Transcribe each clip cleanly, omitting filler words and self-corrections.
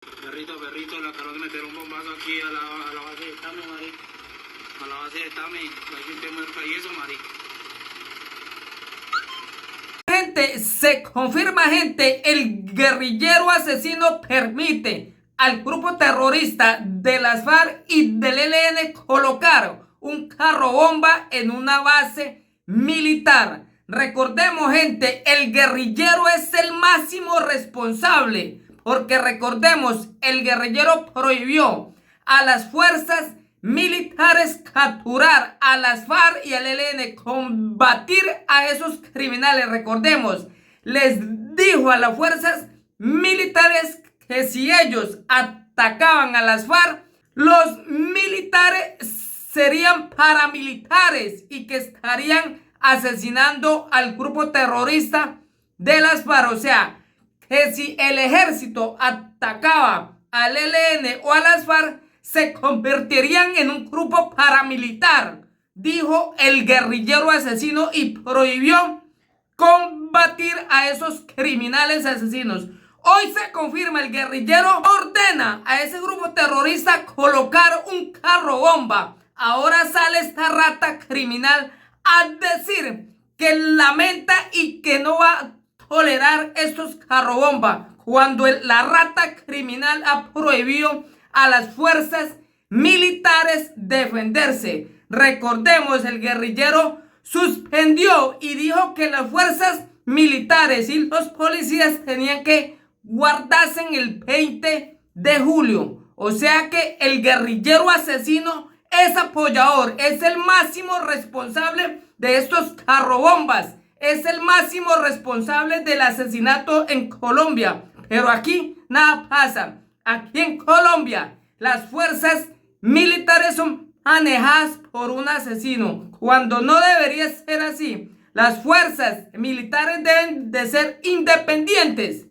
Perrito, le acaban de meter un bombazo aquí a la base de Tame, marica. A la base de Tame, hay gente muerta y eso, marica. Gente, se confirma, gente, el guerrillero asesino permite al grupo terrorista de las FARC y del ELN colocar un carro bomba en una base militar. Recordemos, gente, el guerrillero es el máximo responsable, porque recordemos, el guerrillero prohibió a las fuerzas militares capturar a las FARC y al ELN, combatir a esos criminales. Recordemos, les dijo a las fuerzas militares que si ellos atacaban a las FARC, los militares serían paramilitares y que estarían asesinando al grupo terrorista de las FARC. O sea, que si el ejército atacaba al ELN o a las FARC, se convertirían en un grupo paramilitar, dijo el guerrillero asesino, y prohibió combatir a esos criminales asesinos. Hoy se confirma, el guerrillero ordena a ese grupo terrorista colocar un carro bomba. Ahora sale esta rata criminal a decir que lamenta y que no va a tolerar estos carro bomba, cuando la rata criminal ha prohibido a las fuerzas militares defenderse. Recordemos, el guerrillero suspendió y dijo que las fuerzas militares y los policías tenían que guardarse en el 20 de julio. O sea que el guerrillero asesino es apoyador, es el máximo responsable de estos carrobombas, es el máximo responsable del asesinato en Colombia. Pero aquí nada pasa. Aquí en Colombia las fuerzas militares son manejadas por un asesino, cuando no debería ser así. Las fuerzas militares deben de ser independientes.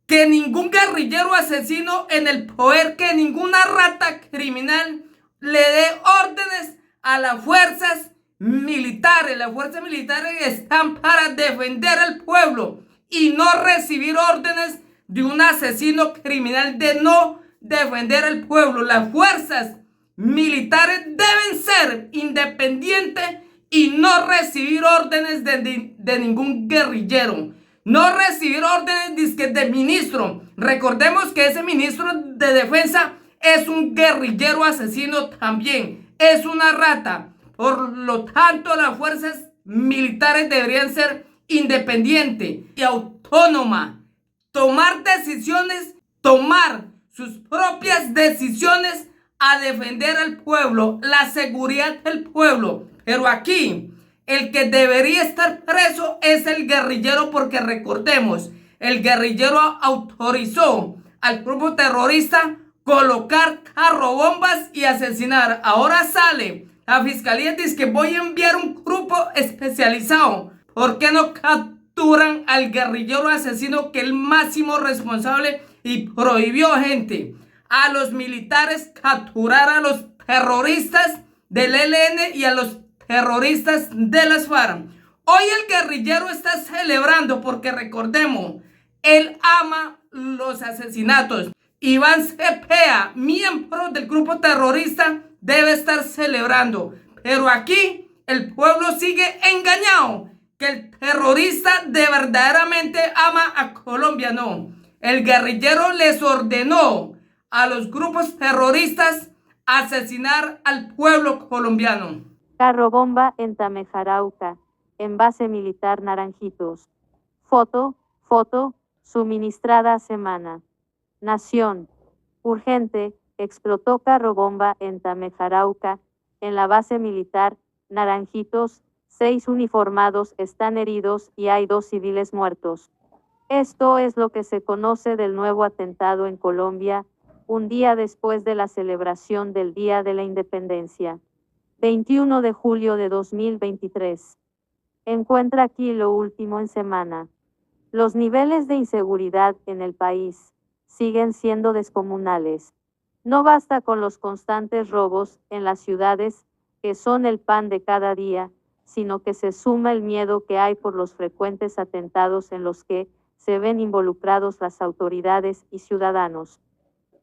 Que ningún guerrillero asesino en el poder, que ninguna rata criminal le dé órdenes a las fuerzas militares. Las fuerzas militares están para defender al pueblo y no recibir órdenes de un asesino criminal de no defender al pueblo. Las fuerzas militares deben ser independientes y no recibir órdenes de ningún guerrillero. No recibir órdenes de ministro. Recordemos que ese ministro de defensa es un guerrillero asesino también. Es una rata. Por lo tanto, las fuerzas militares deberían ser independientes y autónomas. Tomar decisiones, tomar sus propias decisiones a defender al pueblo, la seguridad del pueblo. Pero aquí el que debería estar preso es el guerrillero, porque recordemos, el guerrillero autorizó al grupo terrorista colocar carrobombas y asesinar. Ahora sale la fiscalía y dice que voy a enviar un grupo especializado. ¿Por qué no capturan al guerrillero asesino, que es el máximo responsable, y prohibió, gente, a los militares capturar a los terroristas del ELN y a los terroristas de las FARC? Hoy el guerrillero está celebrando porque recordemos, él ama los asesinatos. Iván Cepeda, miembro del grupo terrorista, debe estar celebrando. Pero aquí el pueblo sigue engañado, que el terrorista de verdaderamente ama a Colombia. No, el guerrillero les ordenó a los grupos terroristas asesinar al pueblo colombiano. Carro bomba en Tamejarauca, en base militar Naranjitos. Foto, suministrada semana. Nación. Urgente, explotó carro bomba en Tamejarauca, en la base militar Naranjitos. 6 uniformados están heridos y hay 2 civiles muertos. Esto es lo que se conoce del nuevo atentado en Colombia, un día después de la celebración del Día de la Independencia. 21 de julio de 2023. Encuentra aquí lo último en semana. Los niveles de inseguridad en el país siguen siendo descomunales. No basta con los constantes robos en las ciudades, que son el pan de cada día, sino que se suma el miedo que hay por los frecuentes atentados en los que se ven involucrados las autoridades y ciudadanos.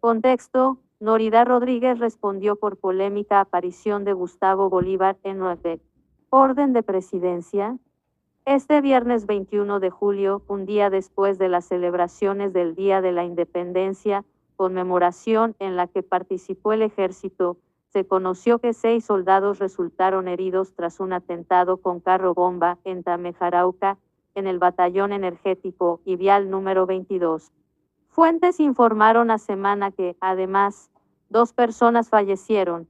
Contexto: Norida Rodríguez respondió por polémica aparición de Gustavo Bolívar en nueve. Orden de presidencia. Este viernes 21 de julio, un día después de las celebraciones del Día de la Independencia, conmemoración en la que participó el ejército, se conoció que 6 soldados resultaron heridos tras un atentado con carro bomba en Tamejarauca, en el batallón energético y vial número 22. Fuentes informaron a Semana que, además, 2 personas fallecieron.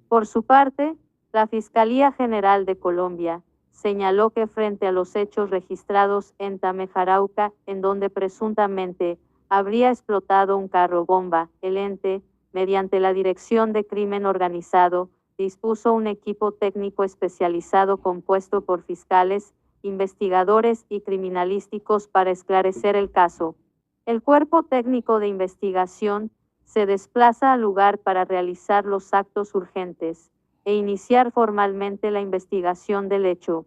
Por su parte, la Fiscalía General de Colombia señaló que frente a los hechos registrados en Tamejarauca, en donde presuntamente habría explotado un carro bomba, el ente, mediante la Dirección de Crimen Organizado, dispuso un equipo técnico especializado compuesto por fiscales, investigadores y criminalísticos para esclarecer el caso. El cuerpo técnico de investigación se desplaza al lugar para realizar los actos urgentes e iniciar formalmente la investigación del hecho.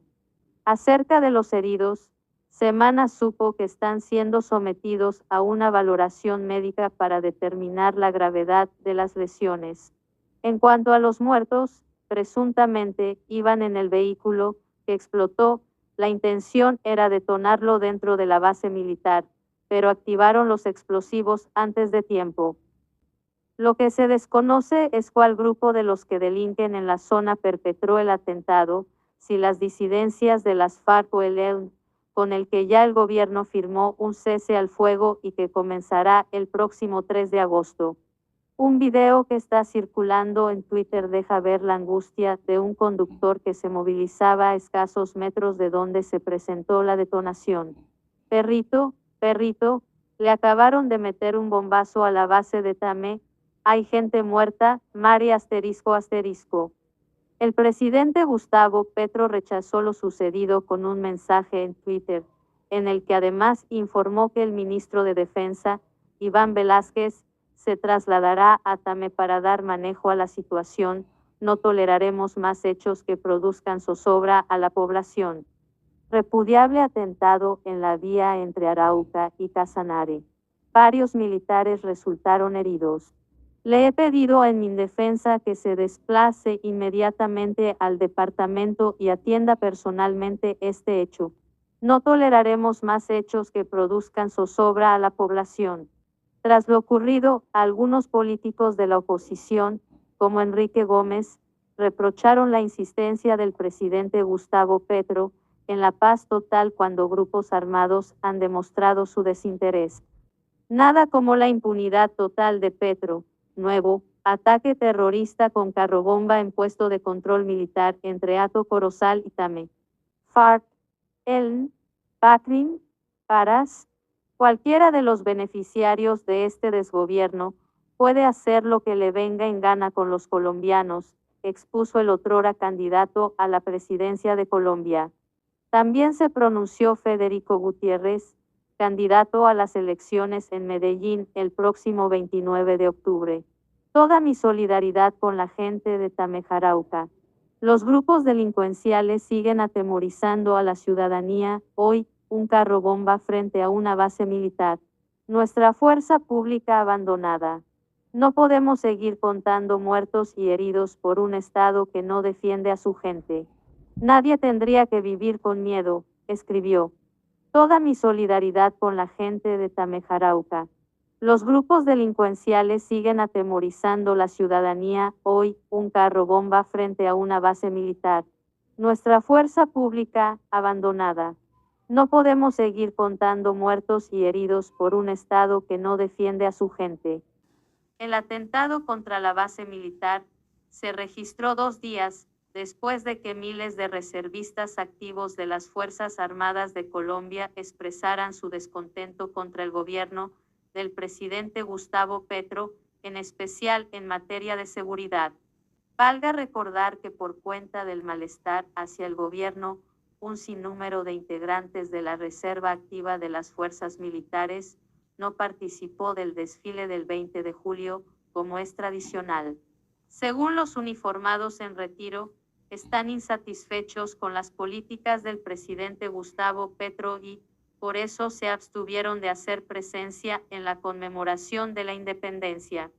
Acerca de los heridos, Semana supo que están siendo sometidos a una valoración médica para determinar la gravedad de las lesiones. En cuanto a los muertos, presuntamente iban en el vehículo que explotó. La intención era detonarlo dentro de la base militar, pero activaron los explosivos antes de tiempo. Lo que se desconoce es cuál grupo de los que delinquen en la zona perpetró el atentado, si las disidencias de las FARC o el ELN, con el que ya el gobierno firmó un cese al fuego y que comenzará el próximo 3 de agosto. Un video que está circulando en Twitter deja ver la angustia de un conductor que se movilizaba a escasos metros de donde se presentó la detonación. Perrito, le acabaron de meter un bombazo a la base de Tame. Hay gente muerta, Mari ***. El presidente Gustavo Petro rechazó lo sucedido con un mensaje en Twitter, en el que además informó que el ministro de Defensa, Iván Velázquez, se trasladará a Tame para dar manejo a la situación. No toleraremos más hechos que produzcan zozobra a la población. Repudiable atentado en la vía entre Arauca y Casanare. Varios militares resultaron heridos. Le he pedido en Mindefensa que se desplace inmediatamente al departamento y atienda personalmente este hecho. No toleraremos más hechos que produzcan zozobra a la población. Tras lo ocurrido, algunos políticos de la oposición, como Enrique Gómez, reprocharon la insistencia del presidente Gustavo Petro en la paz total cuando grupos armados han demostrado su desinterés. Nada como la impunidad total de Petro. Nuevo ataque terrorista con carrobomba en puesto de control militar entre Hato Corozal y Tame. FARC, ELN, PACRIN, PARAS. Cualquiera de los beneficiarios de este desgobierno puede hacer lo que le venga en gana con los colombianos, expuso el otrora candidato a la presidencia de Colombia. También se pronunció Federico Gutiérrez, candidato a las elecciones en Medellín el próximo 29 de octubre. Toda mi solidaridad con la gente de Tamejarauca. Los grupos delincuenciales siguen atemorizando a la ciudadanía. Hoy, un carro bomba frente a una base militar. Nuestra fuerza pública abandonada. No podemos seguir contando muertos y heridos por un Estado que no defiende a su gente. Nadie tendría que vivir con miedo, escribió. Toda mi solidaridad con la gente de Tamejarauca. Los grupos delincuenciales siguen atemorizando la ciudadanía. Hoy, un carro bomba frente a una base militar. Nuestra fuerza pública, abandonada. No podemos seguir contando muertos y heridos por un Estado que no defiende a su gente. El atentado contra la base militar se registró 2 días después de que miles de reservistas activos de las Fuerzas Armadas de Colombia expresaran su descontento contra el gobierno del presidente Gustavo Petro, en especial en materia de seguridad. Valga recordar que por cuenta del malestar hacia el gobierno, un sinnúmero de integrantes de la reserva activa de las fuerzas militares no participó del desfile del 20 de julio, como es tradicional. Según los uniformados en retiro, están insatisfechos con las políticas del presidente Gustavo Petro y, por eso se abstuvieron de hacer presencia en la conmemoración de la independencia.